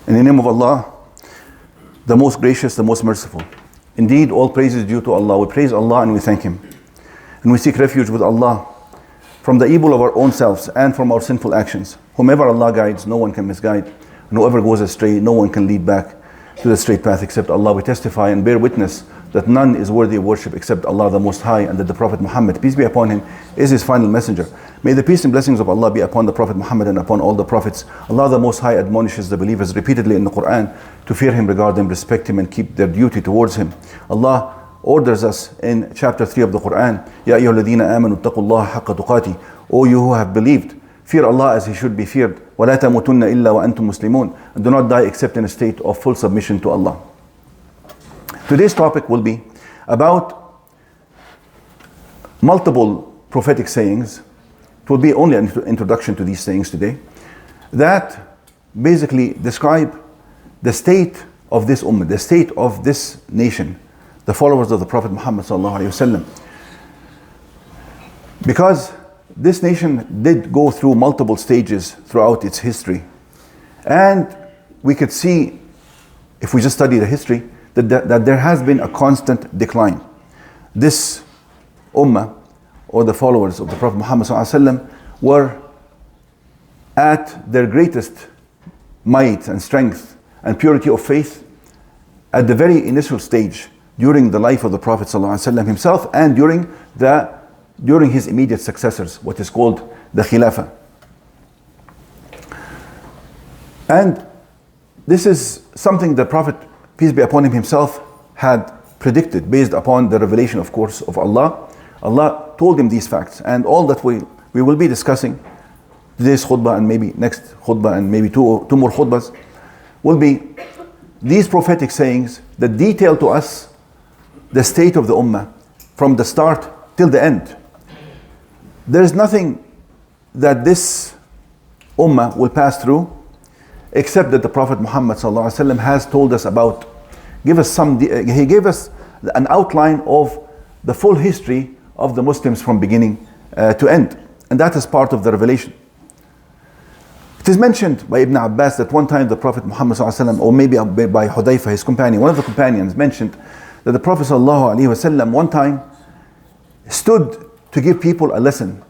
In the name of Allah, the most gracious, the most merciful. Indeed, all praise is due to Allah. We praise Allah and we thank Him. And we seek refuge with Allah from the evil of our own selves and from our sinful actions. Whomever Allah guides, no one can misguide. And whoever goes astray, no one can lead back to the straight path except Allah. We testify and bear witness that none is worthy of worship except Allah the Most High, and that the Prophet Muhammad, peace be upon him, is his final messenger. May the peace and blessings of Allah be upon the Prophet Muhammad and upon all the prophets. Allah the Most High admonishes the believers repeatedly in the Quran to fear Him, regard Him, respect Him, and keep their duty towards Him. Allah orders us in chapter 3 of the Quran, Ya ayyuhalladhina amanu taqullaha haqqa tuqati. O you who have believed, fear Allah as He should be feared. وَلَا تَمُوتُنَّ إِلَّا وَأَنْتُمْ مُسْلِمُونَ. And do not die except in a state of full submission to Allah. Today's topic will be about multiple prophetic sayings. It will be only an introduction to these sayings today that basically describe the state of this ummah, the state of this nation, the followers of the Prophet Muhammad sallallahu alaihi wasallam. Because this nation did go through multiple stages throughout its history. And we could see, if we just study the history, that there has been a constant decline. This ummah, or the followers of the Prophet Muhammad ﷺ, were at their greatest might and strength and purity of faith at the very initial stage during the life of the Prophet ﷺ himself and during his immediate successors, what is called the Khilafah. And this is something the Prophet, peace be upon him, himself had predicted based upon the revelation, of course, of Allah. Allah told him these facts, and all that we will be discussing today's khutbah and maybe next khutbah and maybe two more khutbahs will be these prophetic sayings that detail to us the state of the ummah from the start till the end. There is nothing that this ummah will pass through except that the Prophet Muhammad ﷺ has told us about. He gave us an outline of the full history of the Muslims from beginning to end. And that is part of the revelation. It is mentioned by Ibn Abbas that one time the Prophet Muhammad ﷺ, or maybe by Hudayfa, his companion, one of the companions mentioned that the Prophet ﷺ one time stood to give people a lesson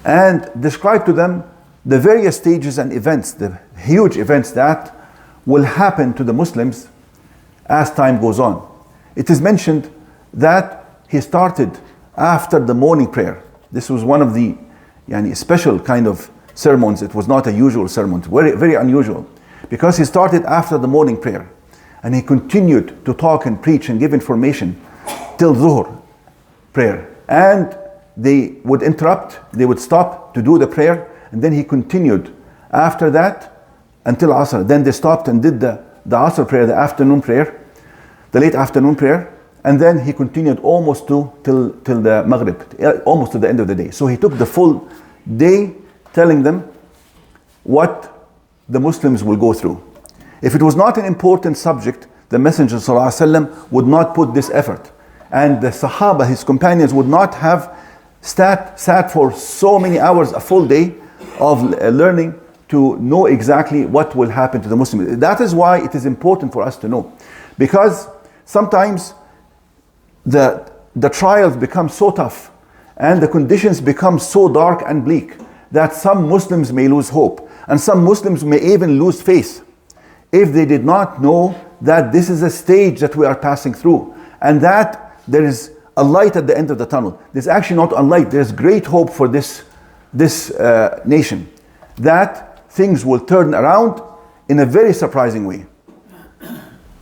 and described to them the various stages and events, the huge events that will happen to the Muslims as time goes on. It is mentioned that he started after the morning prayer. This was one of the special kind of sermons. It was not a usual sermon, very, very unusual, because he started after the morning prayer and he continued to talk and preach and give information till Zuhr prayer. And they would interrupt, they would stop to do the prayer, and then he continued after that until Asr. Then they stopped and did the Asr prayer, the afternoon prayer, the late afternoon prayer, and then he continued almost till the Maghrib, almost to the end of the day. So he took the full day telling them what the Muslims will go through. If it was not an important subject, the Messenger ﷺ would not put this effort. And the Sahaba, his companions, would not have sat for so many hours, a full day of learning to know exactly what will happen to the Muslims. That is why it is important for us to know. Because sometimes the trials become so tough and the conditions become so dark and bleak that some Muslims may lose hope. And some Muslims may even lose faith if they did not know that this is a stage that we are passing through and that there is a light at the end of the tunnel. There's actually not a light, there's great hope for this nation, that things will turn around in a very surprising way.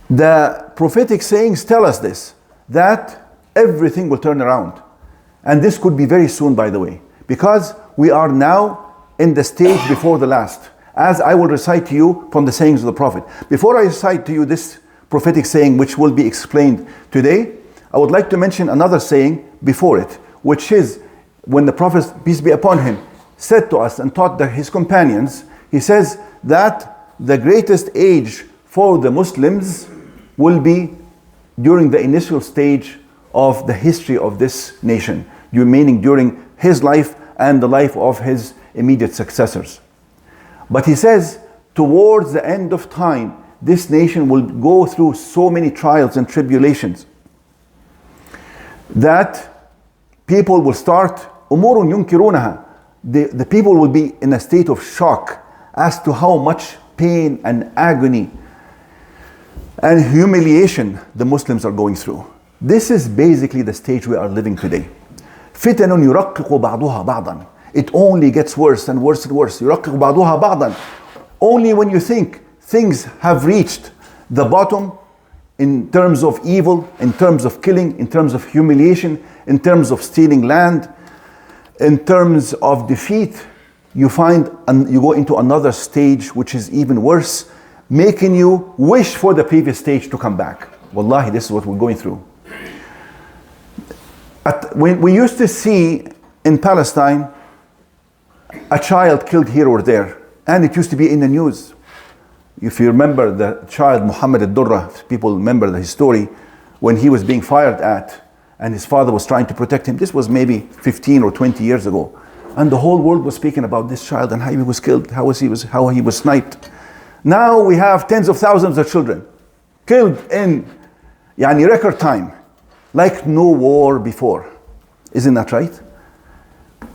The prophetic sayings tell us this, that everything will turn around. And this could be very soon, by the way, because we are now in the stage before the last, as I will recite to you from the sayings of the Prophet. Before I recite to you this prophetic saying, which will be explained today, I would like to mention another saying before it, which is when the Prophet, peace be upon him, said to us and taught his companions, he says that the greatest age for the Muslims will be during the initial stage of the history of this nation, meaning during his life and the life of his immediate successors. But he says towards the end of time, this nation will go through so many trials and tribulations that people will start أمور ينكرونها. The people will be in a state of shock as to how much pain and agony and humiliation the Muslims are going through. This is basically the stage we are living today. فتن يرقق بعضها بعضا. It only gets worse and worse and worse. يرقق بعضها بعضا. Only when you think things have reached the bottom in terms of evil, in terms of killing, in terms of humiliation, in terms of stealing land, in terms of defeat, you find and you go into another stage which is even worse, making you wish for the previous stage to come back. Wallahi, this is what we're going through. When we used to see in Palestine a child killed here or there, and it used to be in the news. If you remember the child Muhammad al-Durrah, people remember his story, when he was being fired at and his father was trying to protect him. This was maybe 15 or 20 years ago. And the whole world was speaking about this child and how he was killed, how he was sniped. Now we have tens of thousands of children killed in record time, like no war before. Isn't that right?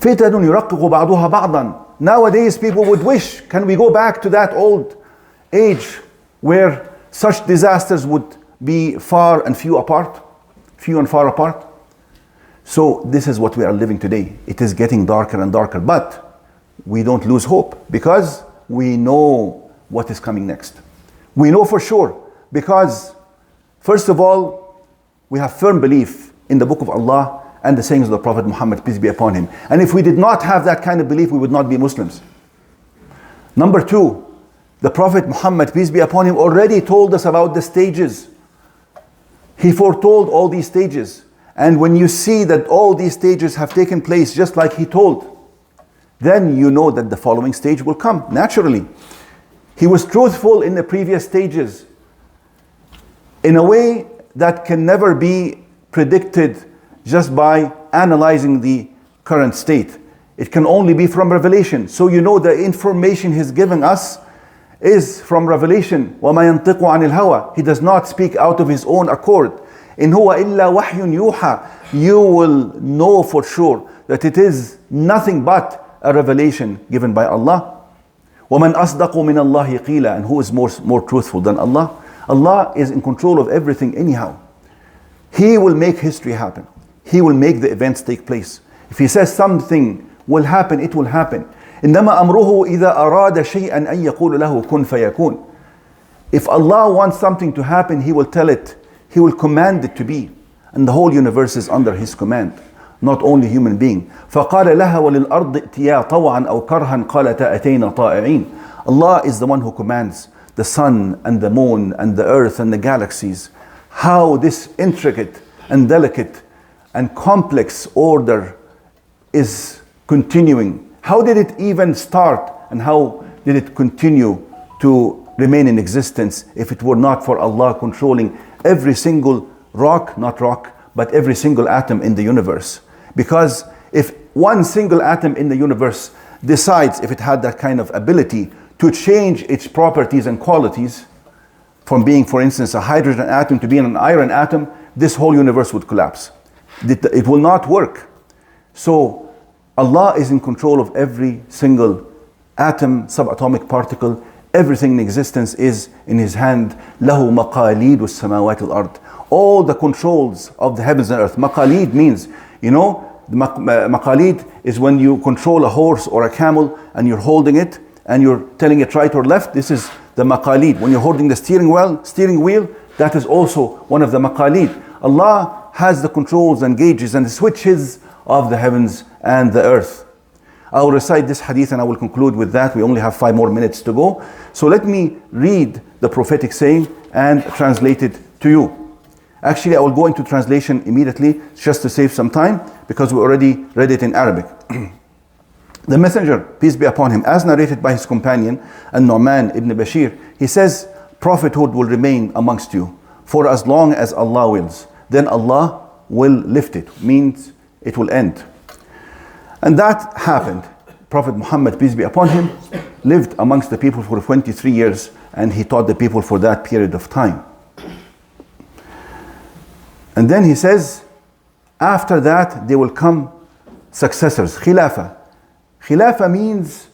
فتن يرقق بعضها بعضا. Nowadays people would wish, can we go back to that old age where such disasters would be far and few and far apart? So this is what we are living today. It is getting darker and darker, but we don't lose hope because we know what is coming next. We know for sure because, first of all, we have firm belief in the Book of Allah and the sayings of the Prophet Muhammad, peace be upon him. And if we did not have that kind of belief, we would not be Muslims. Number two, the Prophet Muhammad, peace be upon him, already told us about the stages. He foretold all these stages. And when you see that all these stages have taken place just like he told, then you know that the following stage will come naturally. He was truthful in the previous stages in a way that can never be predicted just by analyzing the current state. It can only be from revelation. So you know the information he's giving us is from revelation. وَمَا يَنْطِقُ عَنِ الْهَوَى. He does not speak out of his own accord. إِنْ هُوَ إِلَّا وَحْيٌ يُوحَى. You will know for sure that it is nothing but a revelation given by Allah. وَمَنْ أَصْدَقُ مِنَ اللَّهِ قِيلًا. And who is more truthful than Allah? Allah is in control of everything anyhow. He will make history happen. He will make the events take place. If he says something will happen, it will happen. إنما أمره إذا أراد شيئا أن يقول له كن فيكون. If Allah wants something to happen, He will tell it. He will command it to be. And the whole universe is under His command, not only human being. فقال لها وللأرض ائتيا طوعا أو كرها قالتا أتينا طائعين. Allah is the one who commands the sun and the moon and the earth and the galaxies. How this intricate and delicate and complex order is continuing. How did it even start and how did it continue to remain in existence if it were not for Allah controlling every single rock, not rock, but every single atom in the universe? Because if one single atom in the universe decides, if it had that kind of ability to change its properties and qualities from being, for instance, a hydrogen atom to being an iron atom, this whole universe would collapse. It will not work. So Allah is in control of every single atom, subatomic particle. Everything in existence is in His hand. له مقاليد السماوات الأرض. All the controls of the heavens and earth. Maqalid means, the maqalid is when you control a horse or a camel and you're holding it and you're telling it right or left. This is the maqalid. When you're holding the steering wheel, that is also one of the maqalid. Allah has the controls and gauges and the switches of the heavens and the earth. I will recite this hadith and I will conclude with that. We only have 5 more minutes to go. So let me read the prophetic saying and translate it to you. Actually, I will go into translation immediately just to save some time because we already read it in Arabic. The messenger, peace be upon him, as narrated by his companion An-Nu'man ibn Bashir, he says, prophethood will remain amongst you for as long as Allah wills. Then Allah will lift it, means it will end. And that happened. Prophet Muhammad, peace be upon him, lived amongst the people for 23 years, and he taught the people for that period of time. And then he says, after that, there will come successors, khilafah. Khilafah means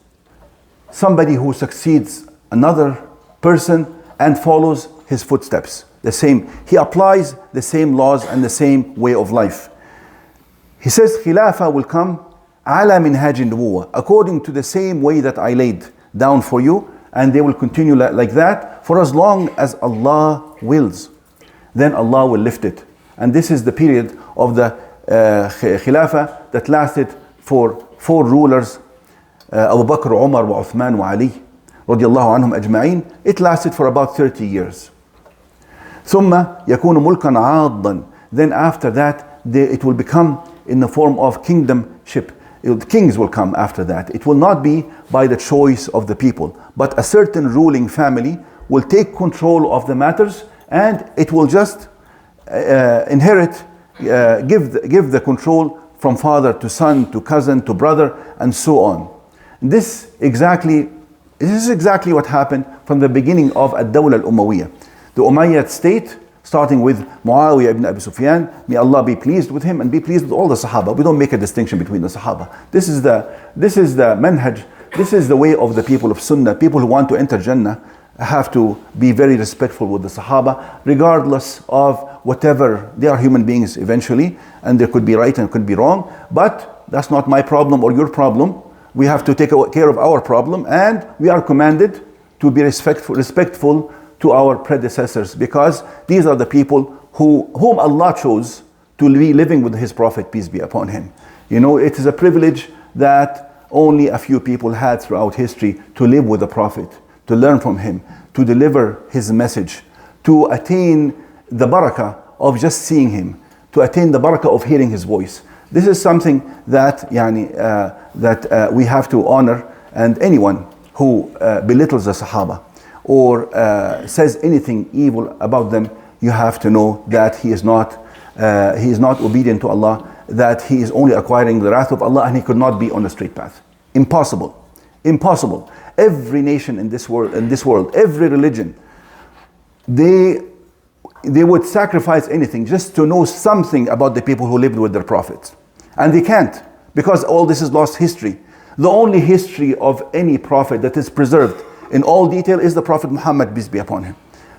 somebody who succeeds another person and follows his footsteps. The same, he applies the same laws and the same way of life. He says, khilafah will come ala minhaj nubuwwah, according to the same way that I laid down for you, and they will continue like that for as long as Allah wills. Then Allah will lift it. And this is the period of the khilafah that lasted for 4 rulers, Abu Bakr, Umar, wa Uthman, wa Ali, radiallahu anhum ajma'in. It lasted for about 30 years. ثم يكون ملكا عاضا. Then after that, it will become in the form of kingdomship. Kings will come after that. It will not be by the choice of the people, but a certain ruling family will take control of the matters, and it will just inherit, give the control from father to son to cousin to brother and so on. This is exactly what happened from the beginning of Ad-Dawla al-Umayyah. The Umayyad state, starting with Muawiyah ibn Abi Sufyan, may Allah be pleased with him and be pleased with all the Sahaba. We don't make a distinction between the Sahaba. This is the manhaj, this is the way of the people of Sunnah. People who want to enter Jannah have to be very respectful with the Sahaba, regardless of whatever. They are human beings eventually, and there could be right and could be wrong, but that's not my problem or your problem. We have to take care of our problem, and we are commanded to be respectful to our predecessors, because these are the people whom Allah chose to be living with His Prophet, peace be upon him. You know, it is a privilege that only a few people had throughout history, to live with the Prophet, to learn from him, to deliver his message, to attain the barakah of just seeing him, to attain the barakah of hearing his voice. This is something that we have to honor, and anyone who belittles the Sahaba or says anything evil about them, you have to know that he is not obedient to Allah, that he is only acquiring the wrath of Allah, and he could not be on the straight path. Impossible. Every nation in this world, every religion, they would sacrifice anything just to know something about the people who lived with their prophets. And they can't, because all this is lost history. The only history of any prophet that is preserved in all detail is the Prophet Muhammad, peace be upon him.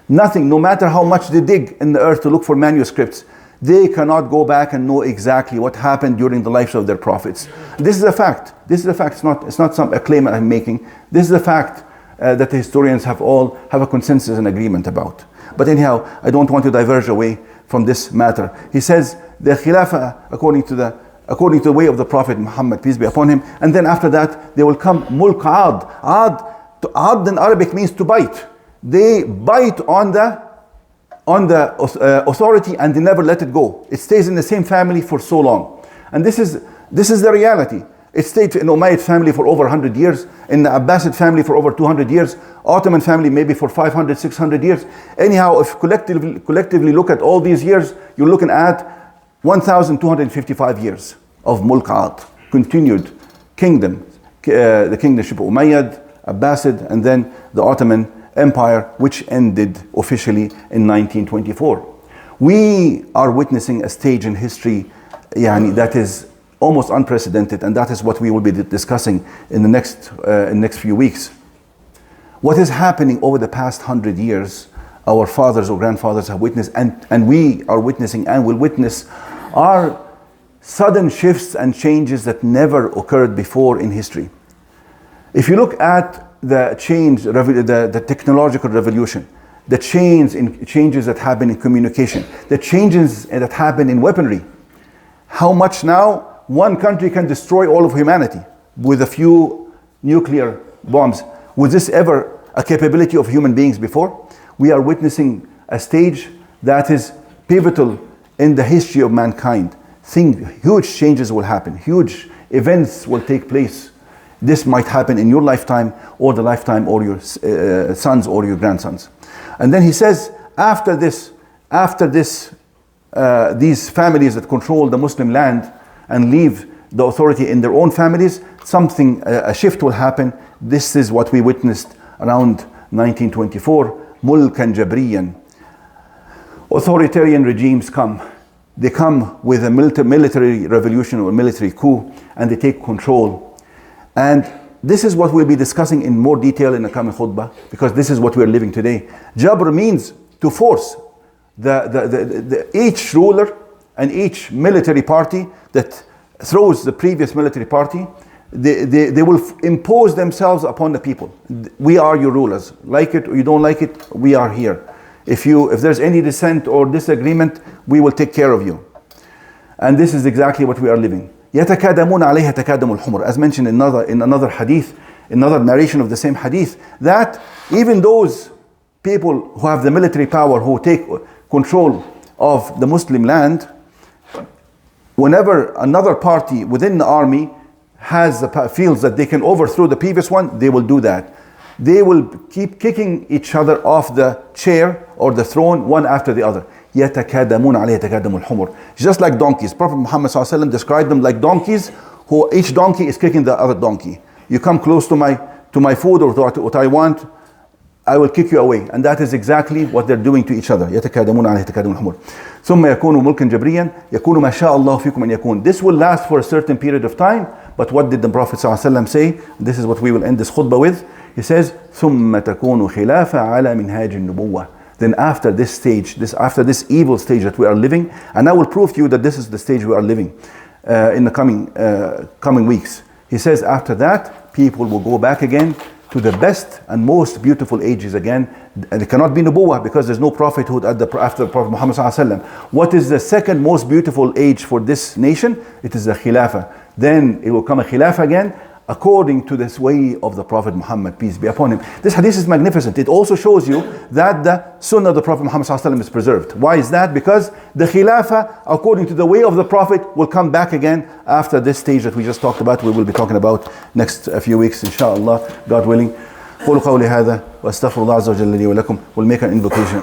Nothing, no matter how much they dig in the earth to look for manuscripts, they cannot go back and know exactly what happened during the lives of their prophets. This is a fact. It's not some claim I'm making. This is a fact that the historians have a consensus and agreement about. But anyhow, I don't want to diverge away from this matter. He says the Khilafah according to the way of the Prophet Muhammad, peace be upon him, and then after that there will come Mulk Ad. Ad in Arabic means to bite. They bite on the authority, and they never let it go. It stays in the same family for so long. And this is the reality. It stayed in Umayyad family for over 100 years, in the Abbasid family for over 200 years, Ottoman family maybe for 500, 600 years. Anyhow, if collectively look at all these years, you're looking at 1,255 years of Mulk Ad, continued kingdom, the kingdomship of Umayyad, Abbasid, and then the Ottoman Empire, which ended officially in 1924. We are witnessing a stage in history that is almost unprecedented, and that is what we will be discussing in the next few weeks. What is happening over the past 100 years, our fathers or grandfathers have witnessed, and we are witnessing and will witness, are sudden shifts and changes that never occurred before in history. If you look at the change, the technological revolution, the changes that happen in communication, the changes that happen in weaponry, how much now one country can destroy all of humanity with a few nuclear bombs. Was this ever a capability of human beings before? We are witnessing a stage that is pivotal in the history of mankind. Huge changes will happen, huge events will take place. This might happen in your lifetime, or the lifetime or your sons or your grandsons. And then he says, after this, these families that control the Muslim land and leave the authority in their own families, something, a shift will happen. This is what we witnessed around 1924, mulkan jabriyan. Authoritarian regimes come. They come with a military revolution or military coup, and they take control. And this is what we'll be discussing in more detail in the coming khutbah, because this is what we're living today. Jabr means to force each ruler and each military party that throws the previous military party, they will impose themselves upon the people. We are your rulers. Like it or you don't like it, we are here. If there's any dissent or disagreement, we will take care of you. And this is exactly what we are living. يَتَكَادَمُونَ عَلَيْهَا تَكَادَمُ الْحُمُرِ, as mentioned in another hadith, another narration of the same hadith, that even those people who have the military power, who take control of the Muslim land, whenever another party within the army feels that they can overthrow the previous one, they will do that. They will keep kicking each other off the chair or the throne, one after the other. يَتَكَادَمُونَ عَلَيْهَا تَكَادَمُ الْحُمُرِ, just like donkeys. Prophet Muhammad ﷺ described them like donkeys, who each donkey is kicking the other donkey. You come close to my food or to what I want, I will kick you away. And that is exactly what they're doing to each other. يَتَكَادَمُونَ عَلَيْهَا تَكَادَمُ الْحُمُرِ ثُمَّ يَكُونُ مُلْكًا جَبْرِيًّا يَكُونُ مَا شَاءَ اللَّهُ فِيكُمْ أَنْ يَكُونُ. This will last for a certain period of time. But what did the Prophet ﷺ say? This is what we will end this khutbah with. He says, ثُمَّ تَكُونُ خِلَافًا عَلَى مِنْهَاجِ النُّبُوَّةِ. Then after this stage, after this evil stage that we are living, and I will prove to you that this is the stage we are living in the coming weeks. He says after that, people will go back again to the best and most beautiful ages again. And it cannot be nubuwah, because there's no prophethood after the Prophet Muhammad ﷺ. What is the second most beautiful age for this nation? It is the khilafah. Then it will come a khilafah again, according to this way of the Prophet Muhammad, peace be upon him. This hadith is magnificent. It also shows you that the sunnah of the Prophet Muhammad ﷺ is preserved. Why is that? Because the khilafah, according to the way of the Prophet, will come back again after this stage that we just talked about. We will be talking about next few weeks, inshallah, God willing. قولوا قولي هذا واستغفر الله عز وجل لي ولكم. We'll make an invocation.